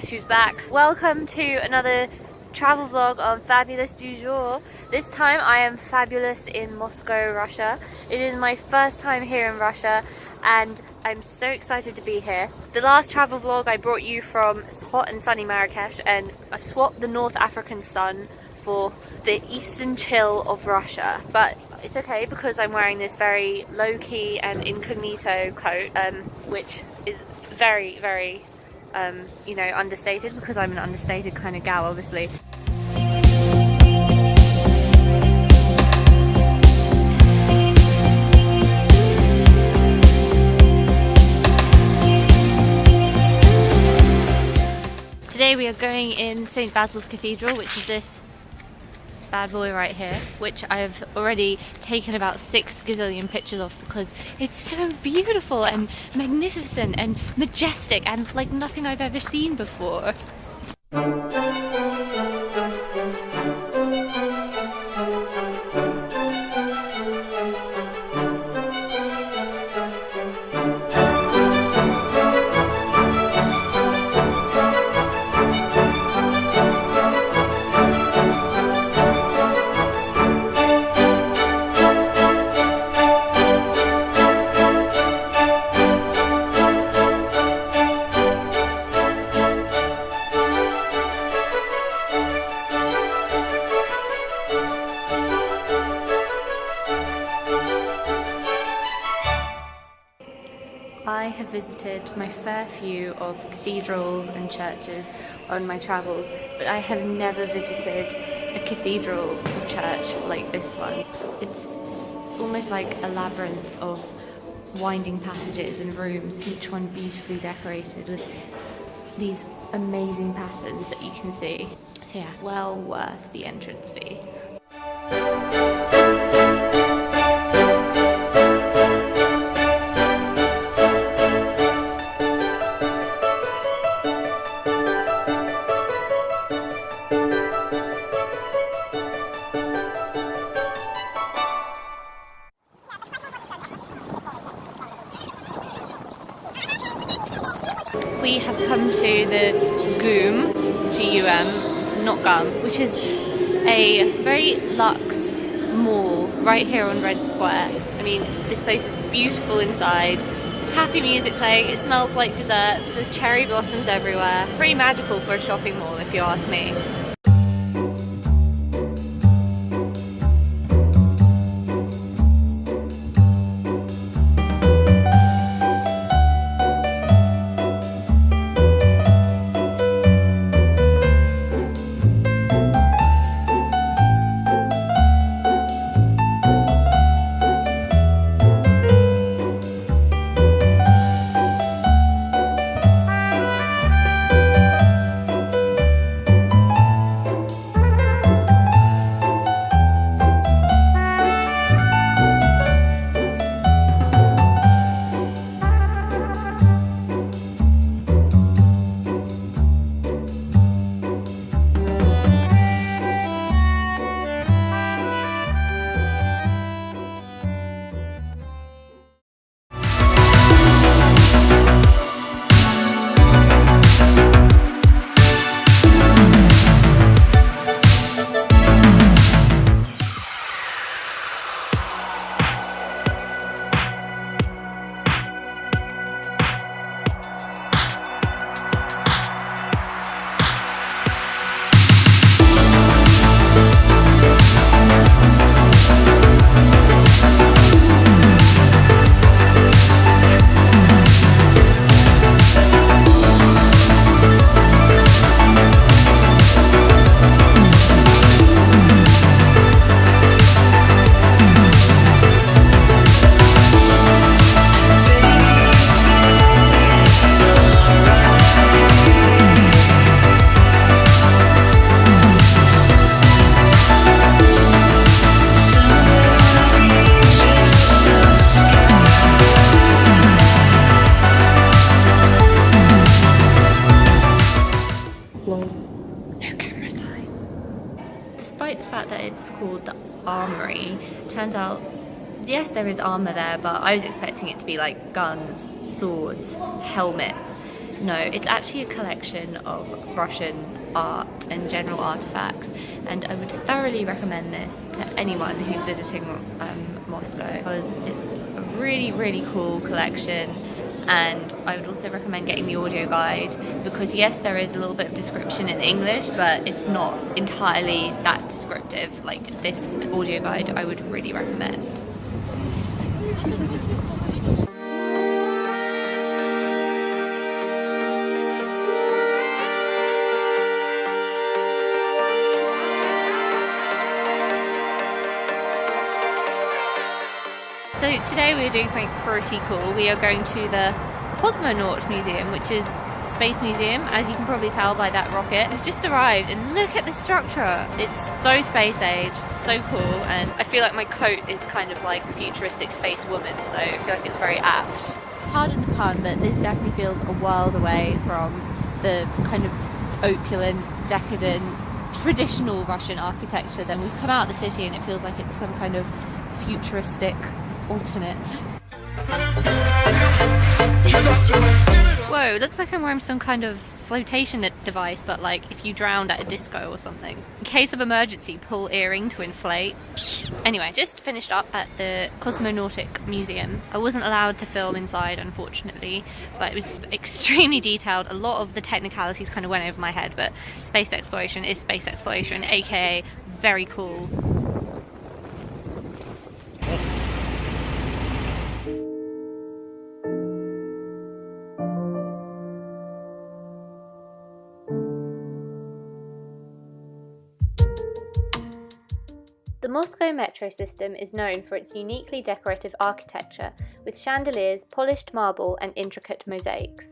guess who's back? Welcome to another travel vlog on Fabuleuse du jour. This time I am Fabuleuse in Moscow, Russia. It is my first time here in Russia and I'm so excited to be here. The last travel vlog I brought you from hot and sunny Marrakesh, and I've swapped the North African sun for the eastern chill of Russia, but it's okay because I'm wearing this very low-key and incognito coat, which is very, very you know, understated because I'm an understated kind of gal, obviously. Today we are going in St. Basil's Cathedral, which is this bad boy right here, which I've already taken about 6 gazillion pictures of because it's so beautiful and magnificent and majestic and like nothing I've ever seen before. I have visited my fair few of cathedrals and churches on my travels, but I have never visited a cathedral or church like this one. It's almost like a labyrinth of winding passages and rooms, each one beautifully decorated with these amazing patterns that you can see. So yeah, well worth the entrance fee. We have come to the GUM, G-U-M, not GUM, which is a very luxe mall right here on Red Square. I mean, this place is beautiful inside. There's happy music playing, it smells like desserts, there's cherry blossoms everywhere. Pretty magical for a shopping mall if you ask me. Despite the fact that it's called the Armoury, turns out, yes, there is armour there, but I was expecting it to be like guns, swords, helmets. No, it's actually a collection of Russian art and general artifacts, and I would thoroughly recommend this to anyone who's visiting Moscow, because it's a really cool collection. And I would also recommend getting the audio guide, because yes, there is a little bit of description in English, but it's not entirely that descriptive. Like, this audio guide I would really recommend. So today we're doing something pretty cool. We are going to the Cosmonautics Museum, which is a space museum, as you can probably tell by that rocket. We've just arrived and look at the structure. It's so space age, so cool, and I feel like my coat is kind of like futuristic space woman, so I feel like it's very apt. Pardon the pun, but this definitely feels a world away from the kind of opulent, decadent, traditional Russian architecture. Then we've come out of the city and it feels like it's some kind of futuristic alternate. Whoa, looks like I'm wearing some kind of flotation device, but like if you drowned at a disco or something. In case of emergency, pull earring to inflate. Anyway, just finished up at the Cosmonautics Museum. I wasn't allowed to film inside, unfortunately, but it was extremely detailed. A lot of the technicalities kind of went over my head, but space exploration is space exploration, aka very cool. The Moscow metro system is known for its uniquely decorative architecture, with chandeliers, polished marble, and intricate mosaics.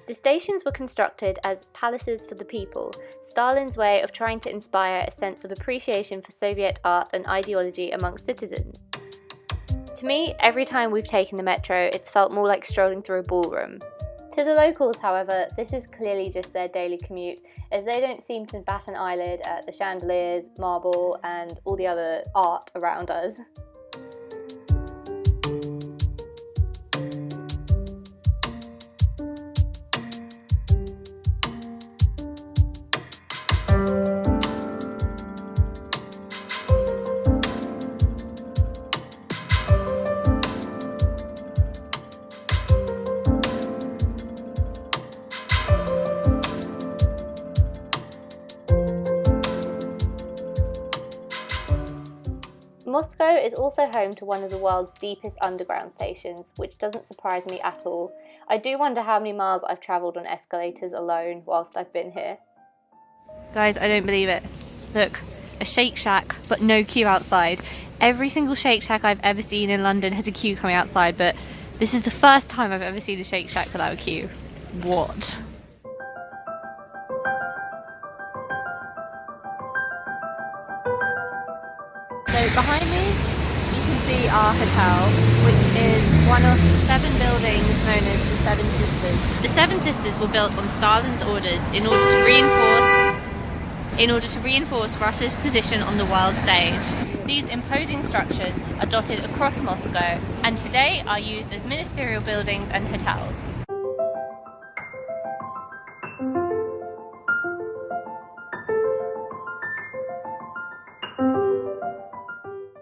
The stations were constructed as palaces for the people, Stalin's way of trying to inspire a sense of appreciation for Soviet art and ideology amongst citizens. To me, every time we've taken the metro, it's felt more like strolling through a ballroom. To the locals, however, this is clearly just their daily commute, as they don't seem to bat an eyelid at the chandeliers, marble, and all the other art around us. Moscow is also home to one of the world's deepest underground stations, which doesn't surprise me at all. I do wonder how many miles I've travelled on escalators alone whilst I've been here. Guys, I don't believe it. Look, a Shake Shack, but no queue outside. Every single Shake Shack I've ever seen in London has a queue coming outside, but this is the first time I've ever seen a Shake Shack without a queue. What? So behind me, you can see our hotel, which is one of 7 buildings known as the Seven Sisters. The Seven Sisters were built on Stalin's orders in order to reinforce Russia's position on the world stage. These imposing structures are dotted across Moscow, and today are used as ministerial buildings and hotels.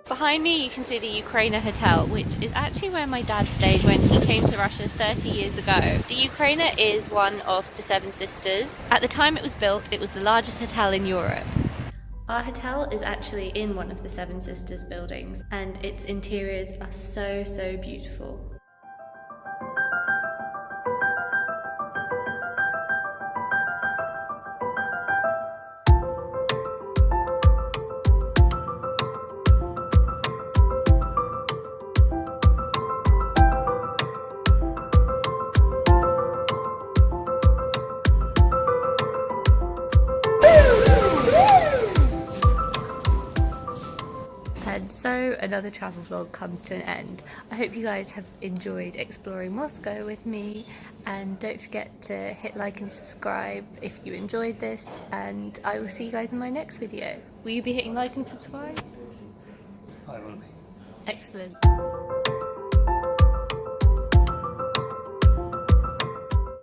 Behind me you can see the Ukraina Hotel, which is actually where my dad stayed when he came to Russia 30 years ago. The Ukraina is one of the Seven Sisters. At the time it was built, it was the largest hotel in Europe. Our hotel is actually in one of the Seven Sisters buildings, and its interiors are so beautiful. And so another travel vlog comes to an end. I hope you guys have enjoyed exploring Moscow with me, and don't forget to hit like and subscribe if you enjoyed this, and I will see you guys in my next video. Will you be hitting like and subscribe? I will be. Excellent.